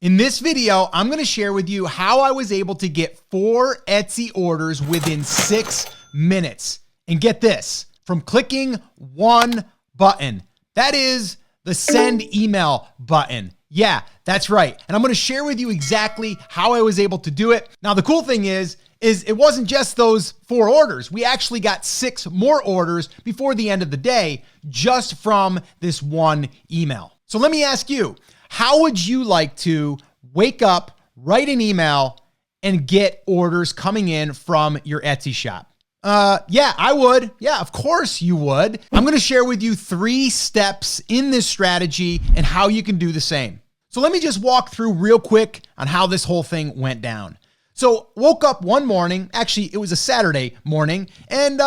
In this video, I'm going to share with you how I was able to get 4 Etsy orders within 6 minutes. And get this, from clicking one button. That is the send email button. Yeah, that's right. And I'm going to share with you exactly how I was able to do it. Now, the cool thing is it wasn't just those 4 orders. We actually got 6 more orders before the end of the day just from this one email. So let me ask you, how would you like to wake up, write an email, and get orders coming in from your Etsy shop? Yeah, I would. Yeah, of course you would. I'm going to share with you 3 steps in this strategy and how you can do the same. So let me just walk through real quick on how this whole thing went down. So woke up one morning, actually it was a Saturday morning, and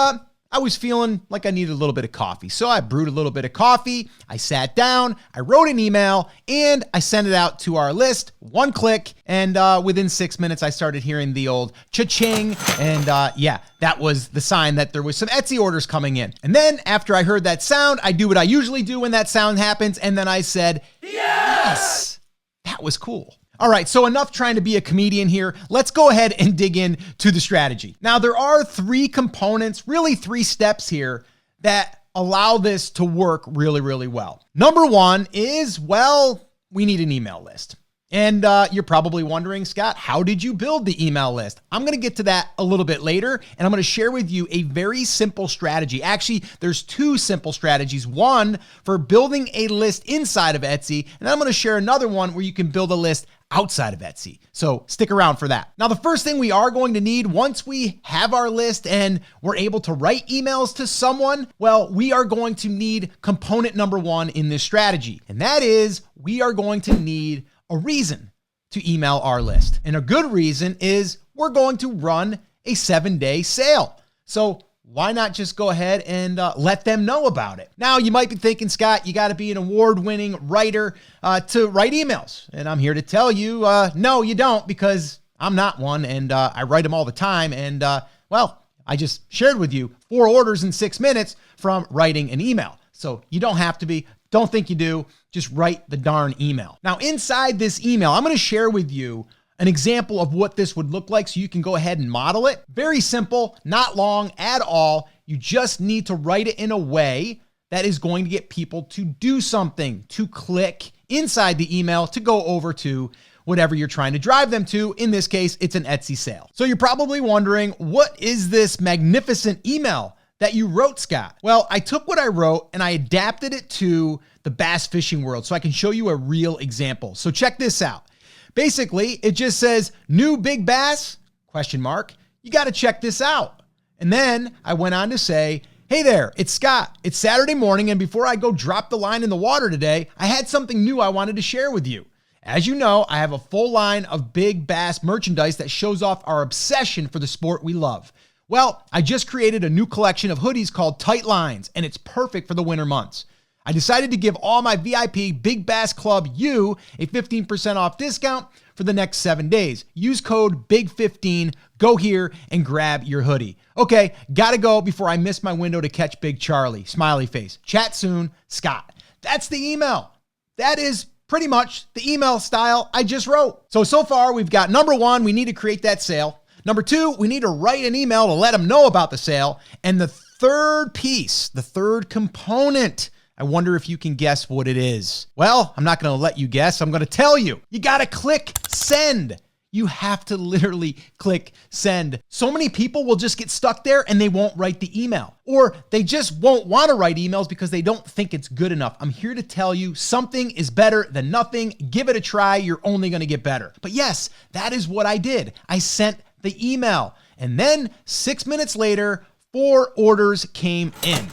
I was feeling like I needed a little bit of coffee. So I brewed a little bit of coffee, I sat down, I wrote an email, and I sent it out to our list, one click, and within 6 minutes, I started hearing the old cha-ching, and yeah, that was the sign that there was some Etsy orders coming in. And then after I heard that sound, I do what I usually do when that sound happens, and then I said, yes, that was cool. All right, so enough trying to be a comedian here. Let's go ahead and dig into the strategy. Now, there are 3 components, really 3 steps here that allow this to work really, really well. Number 1 is, well, we need an email list. And you're probably wondering, Scott, how did you build the email list? I'm going to get to that a little bit later, and I'm going to share with you a very simple strategy. Actually, there's 2 simple strategies. One for building a list inside of Etsy, and I'm going to share another one where you can build a list outside of Etsy. So stick around for that. Now, the first thing we are going to need once we have our list and we're able to write emails to someone, well, we are going to need component number 1 in this strategy. And that is we are going to need a reason to email our list. And a good reason is we're going to run a 7-day sale. So why not just go ahead and let them know about it? Now, you might be thinking, Scott, you got to be an award-winning writer to write emails. And I'm here to tell you, no, you don't, because I'm not one, and I write them all the time. And well, I just shared with you 4 orders in 6 minutes from writing an email. So you don't have to be. Don't think you do. Just write the darn email. Now, inside this email, I'm going to share with you an example of what this would look like so you can go ahead and model it. Very simple, not long at all. You just need to write it in a way that is going to get people to do something, to click inside the email to go over to whatever you're trying to drive them to. In this case, it's an Etsy sale. So you're probably wondering, what is this magnificent email that you wrote, Scott? Well, I took what I wrote and I adapted it to the bass fishing world so I can show you a real example. So check this out. Basically, it just says, new big bass, ? You got to check this out. And then I went on to say, hey there, it's Scott. It's Saturday morning, and before I go drop the line in the water today, I had something new I wanted to share with you. As you know, I have a full line of big bass merchandise that shows off our obsession for the sport we love. Well, I just created a new collection of hoodies called Tight Lines, and it's perfect for the winter months. I decided to give all my VIP Big Bass Club you a 15% off discount for the next 7 days. Use code BIG15, go here and grab your hoodie. Okay, gotta go before I miss my window to catch Big Charlie. Smiley face. Chat soon, Scott. That's the email. That is pretty much the email style I just wrote. So far we've got number 1, we need to create that sale. Number 2, we need to write an email to let them know about the sale. And the third piece, the third component, I wonder if you can guess what it is. Well, I'm not going to let you guess. I'm going to tell you. You got to click send. You have to literally click send. So many people will just get stuck there and they won't write the email, or they just won't want to write emails because they don't think it's good enough. I'm here to tell you something is better than nothing. Give it a try. You're only going to get better. But yes, that is what I did. I sent the email, and then 6 minutes later, 4 orders came in.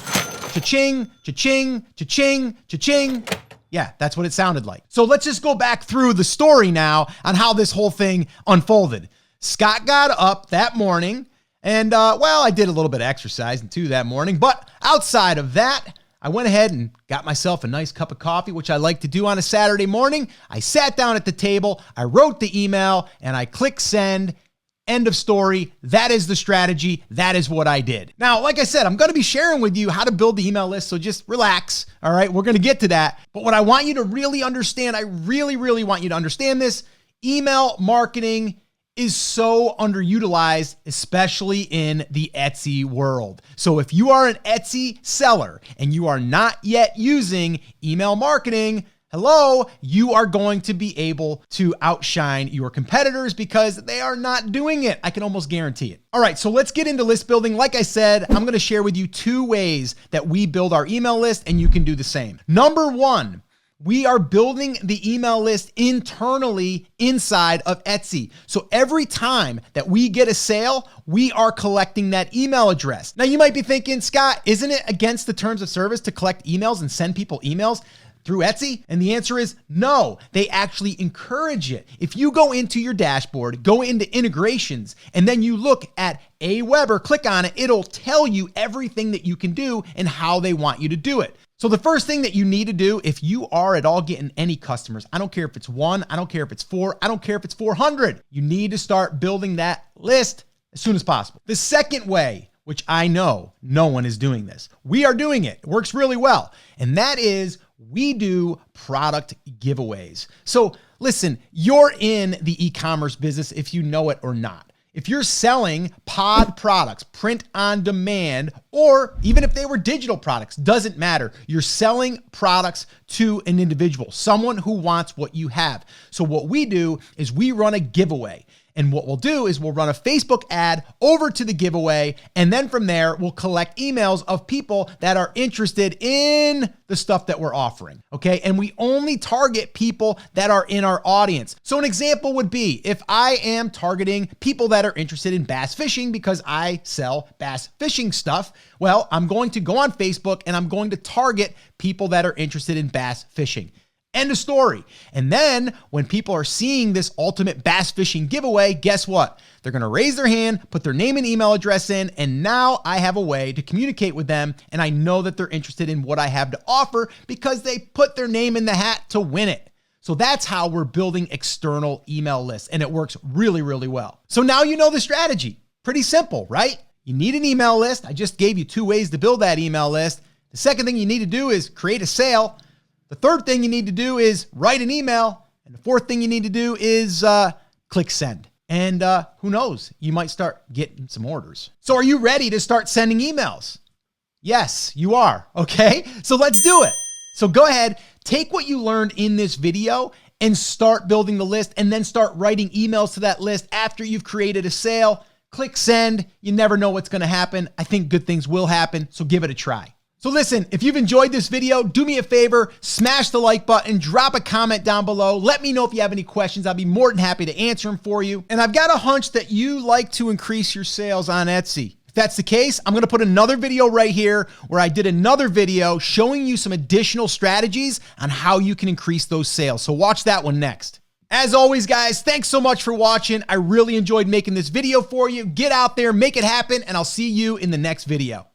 Cha-ching, cha-ching, cha-ching, cha-ching. Yeah, that's what it sounded like. So let's just go back through the story now on how this whole thing unfolded. Scott got up that morning and, well, I did a little bit of exercise too that morning, but outside of that, I went ahead and got myself a nice cup of coffee, which I like to do on a Saturday morning. I sat down at the table, I wrote the email, and I clicked send, End of story. That is the strategy. That is what I did. Now, like I said, I'm going to be sharing with you how to build the email list. So just relax. All right. We're going to get to that. But what I want you to really understand, I really want you to understand this. Email marketing is so underutilized, especially in the Etsy world. So if you are an Etsy seller and you are not yet using email marketing, hello, you are going to be able to outshine your competitors because they are not doing it. I can almost guarantee it. All right, so let's get into list building. Like I said, I'm going to share with you 2 ways that we build our email list, and you can do the same. Number 1, we are building the email list internally inside of Etsy. So every time that we get a sale, we are collecting that email address. Now you might be thinking, Scott, isn't it against the terms of service to collect emails and send people emails through Etsy? And the answer is no, they actually encourage it. If you go into your dashboard, go into integrations, and then you look at Aweber, click on it, it'll tell you everything that you can do and how they want you to do it. So the first thing that you need to do, if you are at all getting any customers, I don't care if it's 1, I don't care if it's 4, I don't care if it's 400, you need to start building that list as soon as possible. The second way, which I know no one is doing this, we are doing it. It works really well. And that is we do product giveaways. So listen, you're in the e-commerce business if you know it or not. If you're selling pod products, print on demand, or even if they were digital products, doesn't matter. You're selling products to an individual, someone who wants what you have. So what we do is we run a giveaway. And what we'll do is we'll run a Facebook ad over to the giveaway. And then from there, we'll collect emails of people that are interested in the stuff that we're offering. Okay. And we only target people that are in our audience. So an example would be if I am targeting people that are interested in bass fishing because I sell bass fishing stuff. Well, I'm going to go on Facebook and I'm going to target people that are interested in bass fishing. End of story. And then when people are seeing this ultimate bass fishing giveaway, guess what? They're going to raise their hand, put their name and email address in, and now I have a way to communicate with them. And I know that they're interested in what I have to offer because they put their name in the hat to win it. So that's how we're building external email lists. And it works really well. So now you know the strategy. Pretty simple, right? You need an email list. I just gave you 2 ways to build that email list. The second thing you need to do is create a sale. The third thing you need to do is write an email. And the fourth thing you need to do is click send. And who knows, you might start getting some orders. So are you ready to start sending emails? Yes, you are. Okay, so let's do it. So go ahead, take what you learned in this video and start building the list and then start writing emails to that list after you've created a sale. Click send. You never know what's going to happen. I think good things will happen. So give it a try. So listen, if you've enjoyed this video, do me a favor, smash the like button, drop a comment down below. Let me know if you have any questions. I'll be more than happy to answer them for you. And I've got a hunch that you like to increase your sales on Etsy. If that's the case, I'm going to put another video right here where I did another video showing you some additional strategies on how you can increase those sales. So watch that one next. As always, guys, thanks so much for watching. I really enjoyed making this video for you. Get out there, make it happen, and I'll see you in the next video.